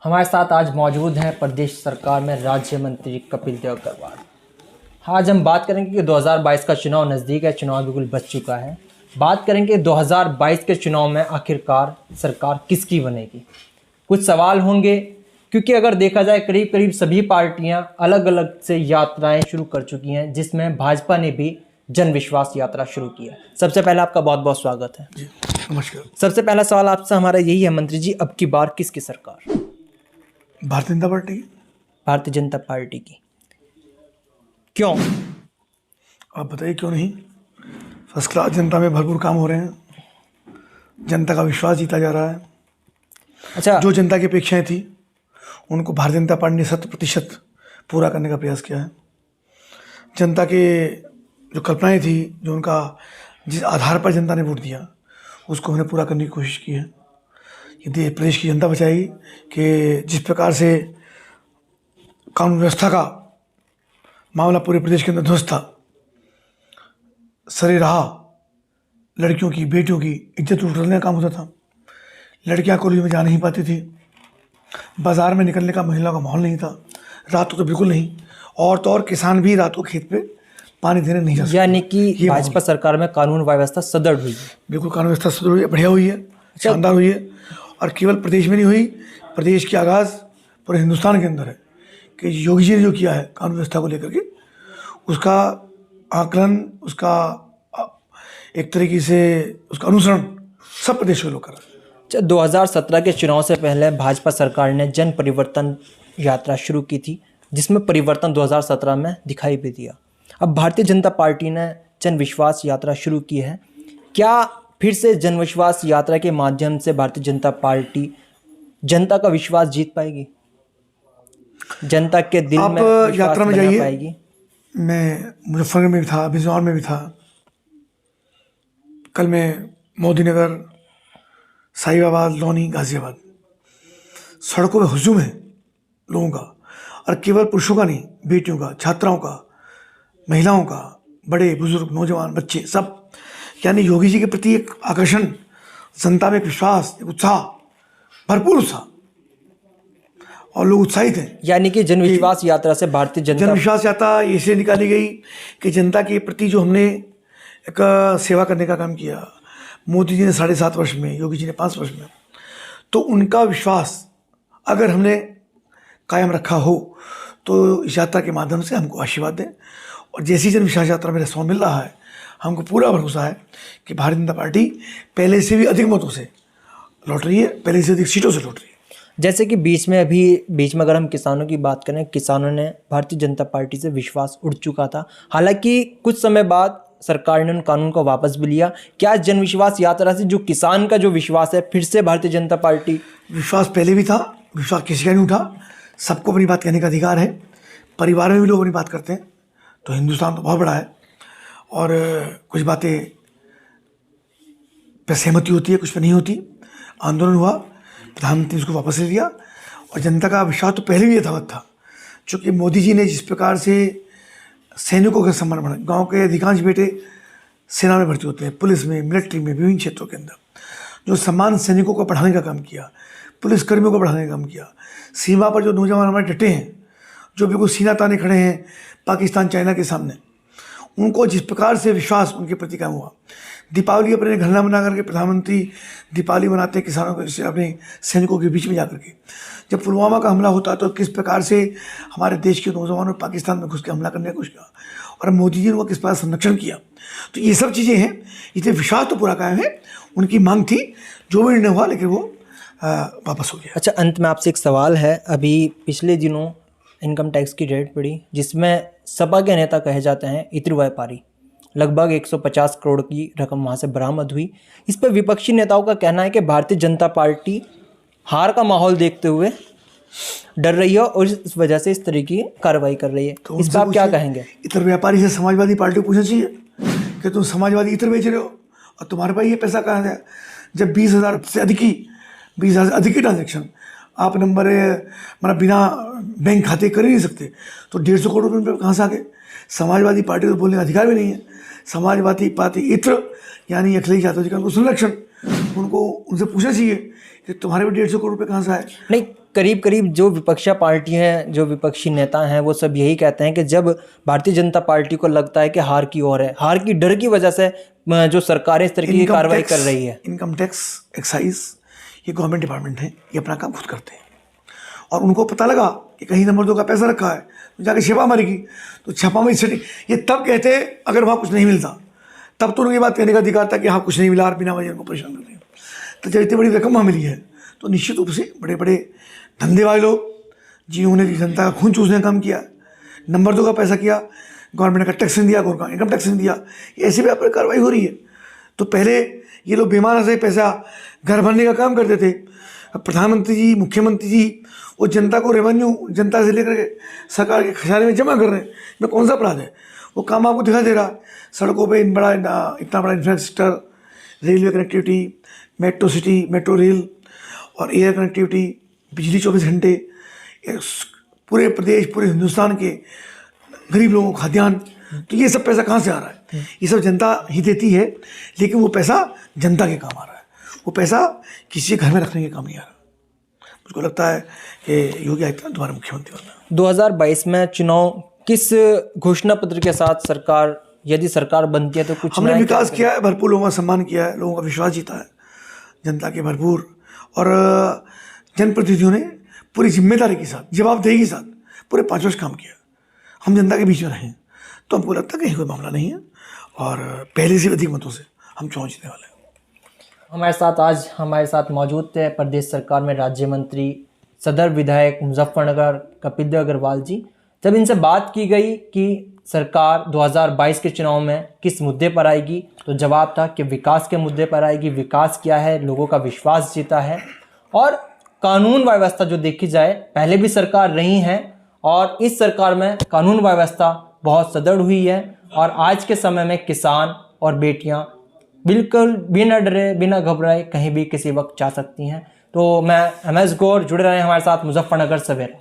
हमारे साथ आज मौजूद हैं प्रदेश सरकार में राज्य मंत्री कपिल देव अग्रवाल। आज हम बात करेंगे कि 2022 का चुनाव नज़दीक है, चुनाव बिल्कुल बच चुका है। बात करेंगे 2022 के चुनाव में आखिरकार सरकार किसकी बनेगी। कुछ सवाल होंगे क्योंकि अगर देखा जाए करीब करीब सभी पार्टियां अलग अलग से यात्राएं शुरू कर चुकी हैं, जिसमें भाजपा ने भी जन विश्वास यात्रा शुरू की है। सबसे पहले आपका बहुत बहुत स्वागत है। जी नमस्कार। सबसे पहला सवाल आपसे हमारा यही है मंत्री जी, अब की बार किसकी सरकार? भारतीय जनता पार्टी। भारतीय जनता पार्टी की। क्यों? आप बताइए क्यों नहीं। फर्स्ट क्लास जनता में भरपूर काम हो रहे हैं, जनता का विश्वास जीता जा रहा है। अच्छा, जो जनता की अपेक्षाएं थी उनको भारतीय जनता पार्टी ने 100% पूरा करने का प्रयास किया है। जनता के जो कल्पनाएं थी, जो उनका जिस आधार पर जनता ने वोट दिया, उसको हमने पूरा करने की कोशिश की है। यदि प्रदेश की जनता बचाएगी कि जिस प्रकार से कानून व्यवस्था का मामला पूरे प्रदेश के अंदर ध्वस्त था, सरे रहा, लड़कियों की बेटियों की इज्जत उठने का काम होता था, लड़कियां कॉलेज में जा नहीं पाती थी, बाजार में निकलने का महिलाओं का माहौल नहीं था, रात को तो बिल्कुल नहीं, और तो और किसान भी रात को खेत पे पानी देने नहीं जा सकते। यानी कि भाजपा सरकार में कानून व्यवस्था सुदृढ़ हुई है। बिल्कुल कानून व्यवस्था सुदृढ़ हुई है, बढ़िया हुई है, शानदार हुई है। और केवल प्रदेश में नहीं हुई, प्रदेश की आगाज़ पूरे हिंदुस्तान के अंदर है कि योगी जी ने जो किया है कानून व्यवस्था को लेकर के, उसका आकलन, उसका एक तरीके से उसका अनुसरण सब प्रदेश के लोग कर रहे हैं। अच्छा, 2017 के चुनाव से पहले भाजपा सरकार ने जन परिवर्तन यात्रा शुरू की थी, जिसमें परिवर्तन 2017 में दिखाई भी दिया। अब भारतीय जनता पार्टी ने जन विश्वास यात्रा शुरू की है। क्या फिर से जन विश्वास यात्रा के माध्यम से भारतीय जनता पार्टी जनता का विश्वास जीत पाएगी, जनता के दिल आप में विश्वास यात्रा में बना जाइए। पाएगी? मैं मुजफ्फरनगर में भी था, बिजनौर में भी था, कल मैं मोदी नगर, साहिबाबाद, लौनी, गाजियाबाद, सड़कों में हुजूम है लोगों का, और केवल पुरुषों का नहीं, बेटियों का, छात्राओं का, महिलाओं का, बड़े बुजुर्ग, नौजवान, बच्चे, सब। यानी योगी जी के प्रति एक आकर्षण, जनता में एक विश्वास, एक उत्साह, भरपूर उत्साह, और लोग उत्साहित हैं। यानी कि जन विश्वास यात्रा से भारतीय जन जनता विश्वास यात्रा इसलिए निकाली गई कि जनता के प्रति जो हमने एक सेवा करने का काम किया, मोदी जी ने 7.5 वर्ष में, योगी जी ने 5 वर्ष में, तो उनका विश्वास अगर हमने कायम रखा हो तो इस यात्रा के माध्यम से हमको आशीर्वाद दें। और जैसी जन विश्वास यात्रा में रिस्पॉन्स मिल रहा है, हमको पूरा भरोसा है कि भारतीय जनता पार्टी पहले से भी अधिक मतों से लौट रही है, पहले से अधिक सीटों से लौट रही है। जैसे कि बीच में अगर हम किसानों की बात करें, किसानों ने भारतीय जनता पार्टी से विश्वास उठ चुका था। हालांकि कुछ समय बाद सरकार ने उन कानून को वापस भी लिया। क्या जन विश्वास यात्रा से जो किसान का जो विश्वास है, फिर से भारतीय जनता पार्टी? विश्वास पहले भी था, विश्वास किसी का नहीं उठा। सबको अपनी बात कहने का अधिकार है, परिवार में भी लोग अपनी बात करते हैं, तो हिंदुस्तान तो बहुत बड़ा है, और कुछ बातें पे सहमति होती है, कुछ पे नहीं होती। आंदोलन हुआ, प्रधानमंत्री उसको वापस ले लिया, और जनता का विश्वास तो पहले भी यथावत था। चूँकि मोदी जी ने जिस प्रकार से सैनिकों का सम्मान बढ़ाया, गांव के अधिकांश बेटे सेना में भर्ती होते हैं, पुलिस में, मिलिट्री में, विभिन्न क्षेत्रों के अंदर जो सम्मान सैनिकों को बढ़ाने का काम किया, पुलिसकर्मियों को बढ़ाने का काम किया, सीमा पर जो नौजवान हमारे डटे हैं, जो बिल्कुल सीना ताने खड़े हैं पाकिस्तान चाइना के सामने, उनको जिस प्रकार से विश्वास उनके प्रति कायम हुआ। दीपावली अपने घर ना बना करके प्रधानमंत्री दीपावली मनाते हैं किसानों के, अपने सैनिकों के बीच में जाकर के। जब पुलवामा का हमला होता तो किस प्रकार से हमारे देश के नौजवानों ने पाकिस्तान में घुस के हमला करने का कोशिश किया, और मोदी जी ने वो किस प्रकार संरक्षण किया। तो ये सब चीज़ें हैं, इसलिए विश्वास तो पूरा कायम है। उनकी मांग थी, जो भी निर्णय हुआ, लेकिन वो वापस हो गया। अच्छा, अंत में आपसे एक सवाल है। अभी पिछले दिनों इनकम टैक्स की रेड पड़ी, जिसमें सपा के नेता कहे जाते हैं इत्र व्यापारी, लगभग 150 करोड़ की रकम वहाँ से बरामद हुई। इस पर विपक्षी नेताओं का कहना है कि भारतीय जनता पार्टी हार का माहौल देखते हुए डर रही है और इस वजह से इस तरह की कार्रवाई कर रही है। तो इस पर आप क्या कहेंगे? इतर व्यापारी से समाजवादी पार्टी को पूछना चाहिए कि तुम समाजवादी इतर बेच रहे हो और तुम्हारे पास ये पैसा कहाँ है। जब 20,000 से अधिक की 20,000 से अधिक की ट्रांजेक्शन आप नंबर मतलब बिना बैंक खाते कर ही नहीं सकते, तो 150 करोड़ रुपये कहाँ से आ गए। समाजवादी पार्टी को बोलने का अधिकार भी नहीं है। समाजवादी पार्टी इत्र यानी अखिलेश यादव जी का उनको संरक्षण, उनको उनसे पूछना चाहिए कि तुम्हारे भी 150 करोड़ रुपये कहाँ से आए। नहीं, करीब करीब जो विपक्षी पार्टी हैं, जो विपक्षी नेता हैं, वो सब यही कहते हैं कि जब भारतीय जनता पार्टी को लगता है कि हार की ओर है, हार की डर की वजह से जो सरकारें इस तरीके की कार्रवाई कर रही है। इनकम टैक्स, एक्साइज, ये गवर्नमेंट डिपार्टमेंट है, ये अपना काम खुद करते हैं। और उनको पता लगा कि कहीं नंबर 2 का पैसा रखा है, तो जाके छापा मारेगी। तो छापामारी सेटिंग ये तब कहते हैं अगर वहाँ कुछ नहीं मिलता, तब तो उनकी बात कहने का अधिकार था कि हाँ कुछ नहीं मिला और बिना वजह उनको परेशान कर रहे हैं। तो जब इतनी बड़ी रकम वहाँ मिली है तो निश्चित रूप से बड़े बड़े धंधे वाले लोग जिन्होंने जनता का खून चूसने का काम किया, नंबर 2 का पैसा किया, गवर्नमेंट का टैक्स नहीं दिया, गवर्नमेंट इनकम टैक्स नहीं दिया, ये ऐसी भी आप कार्रवाई हो रही है। तो पहले ये लोग बेमाना से पैसा घर भरने का काम करते थे। अब प्रधानमंत्री जी, मुख्यमंत्री जी वो जनता को रेवेन्यू जनता से लेकर के सरकार के खजाने में जमा कर रहे हैं। इसमें कौन सा अपराध है? वो काम आपको दिखा दे रहा है। सड़कों पे इतना बड़ा infrastructure, railway connectivity, metro city, metro rail और एयर कनेक्टिविटी, बिजली 24 घंटे, पूरे प्रदेश, पूरे हिंदुस्तान के गरीब लोगों को खाद्यान्न। तो ये सब पैसा कहाँ से आ रहा है? ये सब जनता ही देती है, लेकिन वो पैसा जनता के काम आ रहा है, वो पैसा किसी के घर में रखने के काम नहीं आ रहा। मुझको लगता है कि योगी आदित्यनाथ दोबारा मुख्यमंत्री बनना। 2022 में चुनाव किस घोषणा पत्र के साथ सरकार, यदि सरकार बनती है तो कुछ हमने विकास किया है, भरपूर लोगों का सम्मान किया है, लोगों का विश्वास जीता है, जनता के भरपूर, और जनप्रतिनिधियों ने पूरी जिम्मेदारी के साथ, जवाबदेही के साथ पूरे 5 वर्ष काम किया। हम जनता के बीच में रहें तो हमको लगता है कहीं कोई मामला नहीं है और पहले से अधिक मतों से हम चुनाव जीतने वाले हैं। हमारे साथ मौजूद थे प्रदेश सरकार में राज्य मंत्री, सदर विधायक मुजफ्फरनगर कपिल देव अग्रवाल जी। जब इनसे बात की गई कि सरकार 2022 के चुनाव में किस मुद्दे पर आएगी, तो जवाब था कि विकास के मुद्दे पर आएगी। विकास किया है, लोगों का विश्वास जीता है, और कानून व्यवस्था जो देखी जाए, पहले भी सरकार रही है और इस सरकार में कानून व्यवस्था बहुत सुदृढ़ हुई है। और आज के समय में किसान और बेटियां बिल्कुल बिना डरे, बिना घबराए कहीं भी किसी वक्त जा सकती हैं। तो मैं MS गौर, जुड़े रहे हमारे साथ मुजफ्फरनगर सवेरा।